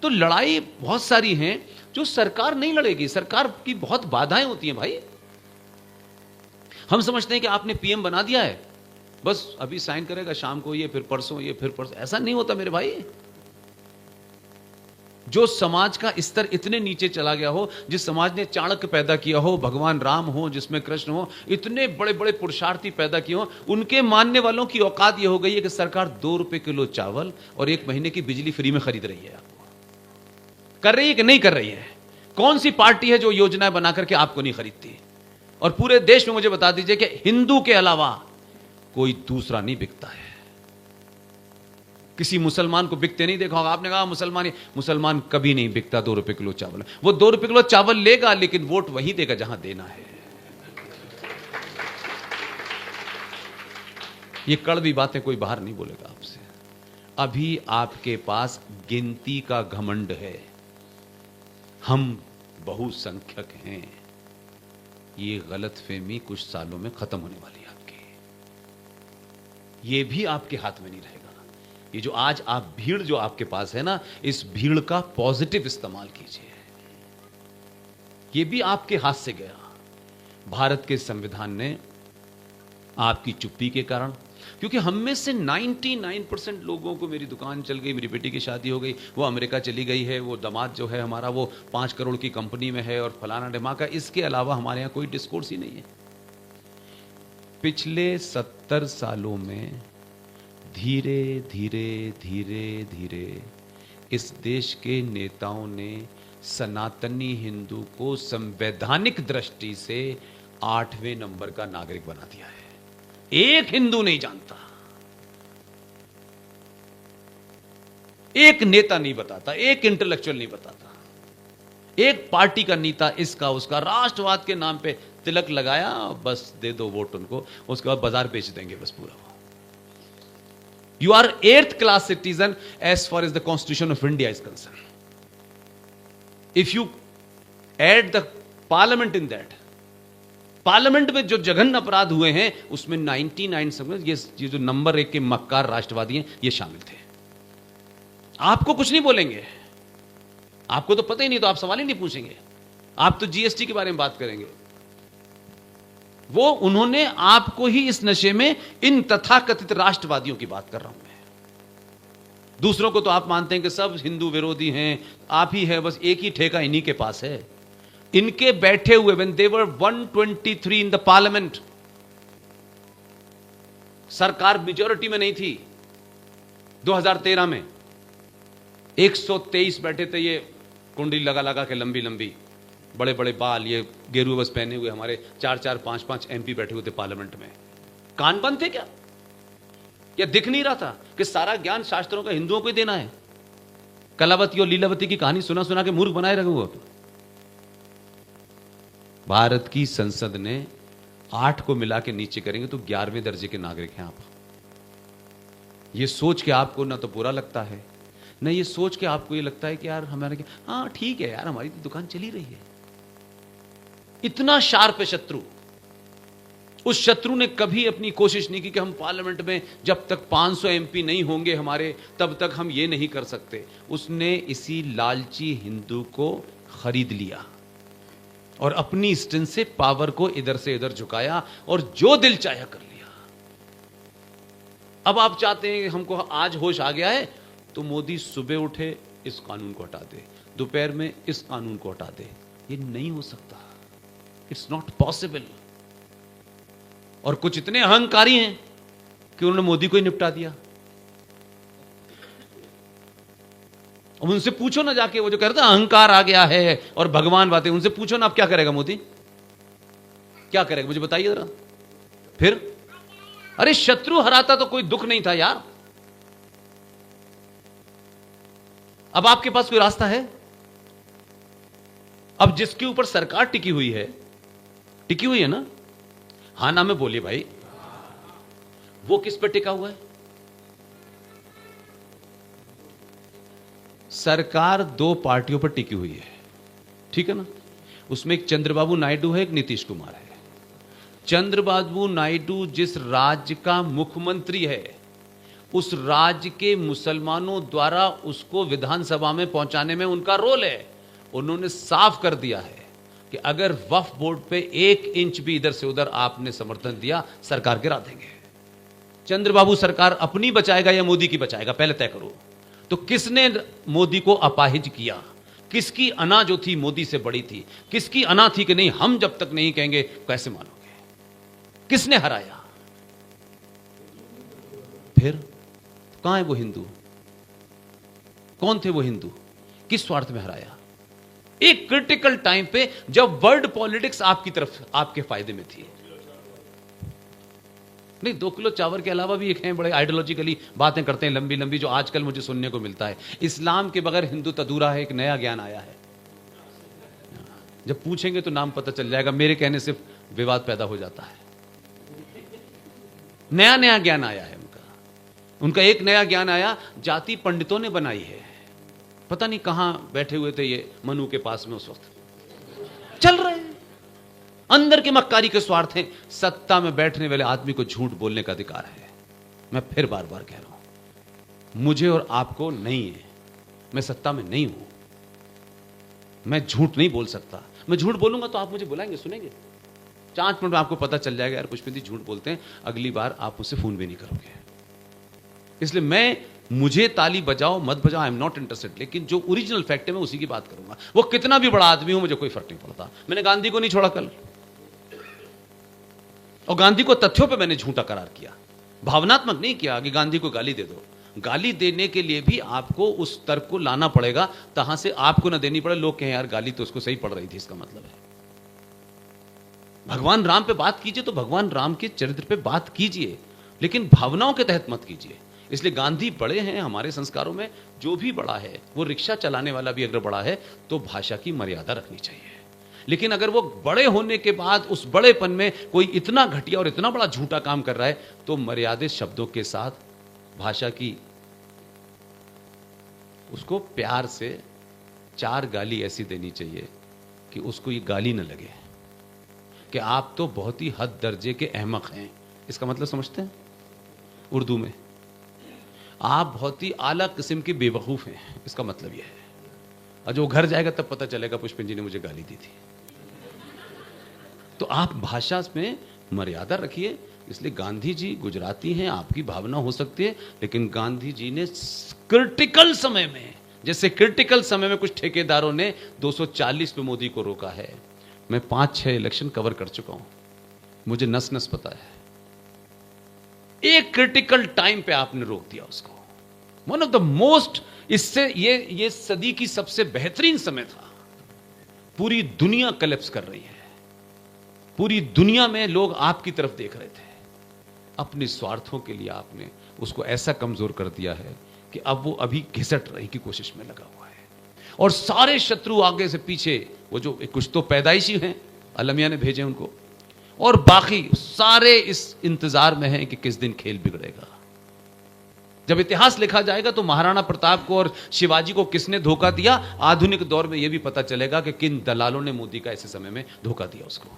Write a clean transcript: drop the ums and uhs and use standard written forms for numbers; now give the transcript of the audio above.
तो लड़ाई बहुत सारी हैं जो सरकार नहीं लड़ेगी। सरकार की बहुत बाधाएं होती हैं भाई। हम समझते हैं कि आपने पीएम बना दिया है, बस अभी साइन करेगा, शाम को ये, फिर परसों ये, फिर परसों। ऐसा नहीं होता मेरे भाई। जो समाज का स्तर इतने नीचे चला गया हो, जिस समाज ने चाणक्य पैदा किया हो, भगवान राम हो, जिसमें कृष्ण हो, इतने बड़े बड़े पुरुषार्थी पैदा किए हो, उनके मानने वालों की औकात यह हो गई है कि सरकार 2 रुपए किलो चावल और 1 महीने की बिजली फ्री में खरीद रही है। आपको कर रही है कि नहीं कर रही है? कौन सी पार्टी है जो योजनाएं बना करके आपको नहीं खरीदती? और पूरे देश में मुझे बता दीजिए कि हिंदू के अलावा कोई दूसरा नहीं बिकता है। किसी मुसलमान को बिकते नहीं देखा होगा आपने। कहा मुसलमान कभी नहीं बिकता 2 रुपए किलो चावल। वो 2 रुपए किलो चावल लेगा, लेकिन वोट वही देगा जहां देना है। ये कड़वी बातें कोई बाहर नहीं बोलेगा आपसे। अभी आपके पास गिनती का घमंड है, हम बहुसंख्यक हैं। ये गलतफहमी कुछ सालों में खत्म होने वाली है आपकी। ये भी आपके हाथ में नहीं रहेगा। ये जो आज आप भीड़ जो आपके पास है ना, इस भीड़ का पॉजिटिव इस्तेमाल कीजिए। ये भी आपके हाथ से गया। भारत के संविधान ने आपकी चुप्पी के कारण, क्योंकि हम में से 99% लोगों को, मेरी दुकान चल गई, मेरी बेटी की शादी हो गई, वो अमेरिका चली गई है, वो दामाद जो है हमारा वो 5 करोड़ की कंपनी में है और फलाना ढिमाका, इसके अलावा हमारे यहां कोई डिस्कोर्स ही नहीं है। पिछले 70 सालों में धीरे धीरे धीरे धीरे इस देश के नेताओं ने सनातनी हिंदू को संवैधानिक दृष्टि से 8वें नंबर का नागरिक बना दिया है। एक हिंदू नहीं जानता, एक नेता नहीं बताता, एक इंटेलेक्चुअल नहीं बताता, एक पार्टी का नेता इसका उसका राष्ट्रवाद के नाम पे तिलक लगाया, बस दे दो वोट उनको, उसके बाद बाजार बेच देंगे बस पूरा। You are 8th class citizen as far as the Constitution of India is concerned. If you add the parliament in that, parliament में जो जघन्य अपराध हुए हैं उसमें 99 समझ ये जो नंबर 1 के मक्कार राष्ट्रवादी हैं ये शामिल थे। आपको कुछ नहीं बोलेंगे, आपको तो पता ही नहीं, तो आप सवाल ही नहीं पूछेंगे। आप तो जीएसटी के बारे में बात करेंगे। वो उन्होंने आपको ही इस नशे में, इन तथाकथित राष्ट्रवादियों की बात कर रहा हूं मैं। दूसरों को तो आप मानते हैं कि सब हिंदू विरोधी हैं, आप ही है, बस एक ही ठेका इन्हीं के पास है। इनके बैठे हुए when they were 123 in the parliament, सरकार मेजॉरिटी में नहीं थी। 2013 में 123 बैठे थे, ये कुंडली लगा लगा के लंबी लंबी, बड़े बड़े बाल, ये गेरुआ बस पहने हुए हमारे 4-4, 5-5 एमपी बैठे हुए थे पार्लियामेंट में। कान बंद थे क्या? या दिख नहीं रहा था कि सारा ज्ञान शास्त्रों का हिंदुओं को ही देना है? कलावती और लीलावती की कहानी सुना सुना के मूर्ख बनाए रखे हुए। भारत की संसद ने 8 को मिला के नीचे करेंगे तो 11वें दर्जे के नागरिक हैं आप। ये सोच के आपको ना तो बुरा लगता है, ना ये सोच के आपको ये लगता है कि यार हमारे, हाँ ठीक है यार, हमारी तो दुकान चली रही है। इतना शार्प है शत्रु। उस शत्रु ने कभी अपनी कोशिश नहीं की कि हम पार्लियामेंट में जब तक 500 एमपी नहीं होंगे हमारे, तब तक हम ये नहीं कर सकते। उसने इसी लालची हिंदू को खरीद लिया और अपनी स्ट्रेंथ से पावर को इधर से इधर झुकाया और जो दिल चाहा कर लिया। अब आप चाहते हैं हमको आज होश आ गया है तो मोदी सुबह उठे इस कानून को हटा दे, दोपहर में इस कानून को हटा दे। ये नहीं हो सकता, इट्स नॉट पॉसिबल। और कुछ इतने अहंकारी हैं कि उन्होंने मोदी को ही निपटा दिया। अब उनसे पूछो ना जाके, वो जो कह रहे थे अहंकार आ गया है और भगवान बातें, उनसे पूछो ना अब क्या करेगा मोदी, क्या करेगा मुझे बताइए जरा। फिर अरे शत्रु हराता तो कोई दुख नहीं था यार। अब आपके पास कोई रास्ता है? अब जिसके ऊपर सरकार टिकी हुई है ना, हाँ ना में बोलिए भाई, वो किस पर टिका हुआ है? सरकार 2 पार्टियों पर टिकी हुई है, ठीक है ना। उसमें एक चंद्रबाबू नायडू है, एक नीतीश कुमार है। चंद्रबाबू नायडू जिस राज्य का मुख्यमंत्री है उस राज्य के मुसलमानों द्वारा उसको विधानसभा में पहुंचाने में उनका रोल है। उन्होंने साफ कर दिया है कि अगर वक्फ बोर्ड पे 1 इंच भी इधर से उधर आपने समर्थन दिया, सरकार गिरा देंगे। चंद्रबाबू सरकार अपनी बचाएगा या मोदी की बचाएगा, पहले तय करो। तो किसने मोदी को अपाहिज किया? किसकी अना जो थी मोदी से बड़ी थी? किसकी अना थी कि नहीं हम जब तक नहीं कहेंगे कैसे मानोगे? किसने हराया? फिर कहां है वो हिंदू? कौन थे वो हिंदू? किस स्वार्थ में हराया? एक क्रिटिकल टाइम पे जब वर्ल्ड पॉलिटिक्स आपकी तरफ, आपके फायदे में थी। नहीं, 2 किलो चावल के अलावा भी एक हैं बड़े आइडियोलॉजिकली बातें करते हैं लंबी लंबी, जो आजकल मुझे सुनने को मिलता है। इस्लाम के बगैर हिंदू अधूरा है, एक नया ज्ञान आया है। जब पूछेंगे तो नाम पता चल जाएगा, मेरे कहने से विवाद पैदा हो जाता है। नया नया ज्ञान आया है उनका एक नया ज्ञान आया, जाति पंडितों ने बनाई है। पता नहीं कहां बैठे हुए थे ये मनु के पास में, उस वक्त चल रहे हैं। अंदर के मक्कारी के स्वार्थ हैं। सत्ता में बैठने वाले आदमी को झूठ बोलने का अधिकार है। मैं फिर बार बार कह रहा हूं, मुझे और आपको नहीं है। मैं सत्ता में नहीं हूं, मैं झूठ नहीं बोल सकता। मैं झूठ बोलूंगा तो आप मुझे बुलाएंगे, सुनेंगे। 5 मिनट में आपको पता चल जाएगा यार पुष्पेंद्र जी झूठ बोलते हैं, अगली बार आप मुझसे फोन भी नहीं करोगे। इसलिए मुझे ताली बजाओ मत बजाओ, आई एम नॉट इंटरेस्टेड, लेकिन जो ओरिजिनल फैक्ट है मैं उसी की बात करूंगा। वो कितना भी बड़ा आदमी हो, मुझे कोई फर्क नहीं पड़ता। मैंने गांधी को नहीं छोड़ा कल, और गांधी को तथ्यों पे मैंने झूठा करार किया, भावनात्मक नहीं किया कि गांधी को गाली दे दो। गाली देने के लिए भी आपको उस तर्क को लाना पड़ेगा, तहां से आपको ना देनी पड़े। लोग कहें यार गाली तो उसको सही पड़ रही थी, इसका मतलब है। भगवान राम पे बात कीजिए तो भगवान राम के चरित्र पे बात कीजिए, लेकिन भावनाओं के तहत मत कीजिए। इसलिए गांधी बड़े हैं हमारे संस्कारों में। जो भी बड़ा है, वो रिक्शा चलाने वाला भी अगर बड़ा है तो भाषा की मर्यादा रखनी चाहिए। लेकिन अगर वो बड़े होने के बाद उस बड़ेपन में कोई इतना घटिया और इतना बड़ा झूठा काम कर रहा है, तो मर्यादित शब्दों के साथ भाषा की, उसको प्यार से 4 गाली ऐसी देनी चाहिए कि उसको ये गाली न लगे कि आप तो बहुत ही हद दर्जे के अहमक हैं। इसका मतलब समझते हैं उर्दू में? आप बहुत ही आला किस्म के बेवकूफ हैं, इसका मतलब यह है। और जो घर जाएगा तब पता चलेगा पुष्पेंद्र जी ने मुझे गाली दी थी। तो आप भाषा में मर्यादा रखिए। इसलिए गांधी जी गुजराती हैं, आपकी भावना हो सकती है, लेकिन गांधी जी ने क्रिटिकल समय में, जैसे क्रिटिकल समय में कुछ ठेकेदारों ने 240 पे मोदी को रोका है। मैं 5-6 इलेक्शन कवर कर चुका हूं, मुझे नस नस पता है। एक क्रिटिकल टाइम पे आपने रोक दिया उसको। वन ऑफ द मोस्ट, इससे ये सदी की सबसे बेहतरीन समय था। पूरी दुनिया कलेप्स कर रही है, पूरी दुनिया में लोग आपकी तरफ देख रहे थे। अपने स्वार्थों के लिए आपने उसको ऐसा कमजोर कर दिया है कि अब वो अभी घिसट रही की कोशिश में लगा हुआ है। और सारे शत्रु आगे से पीछे, वो जो कुछ तो पैदाइशी हैं, अलमिया ने भेजे उनको, और बाकी सारे इस इंतजार में हैं कि किस दिन खेल बिगड़ेगा। जब इतिहास लिखा जाएगा तो महाराणा प्रताप को और शिवाजी को किसने धोखा दिया, आधुनिक दौर में यह भी पता चलेगा कि किन दलालों ने मोदी का ऐसे समय में धोखा दिया उसको।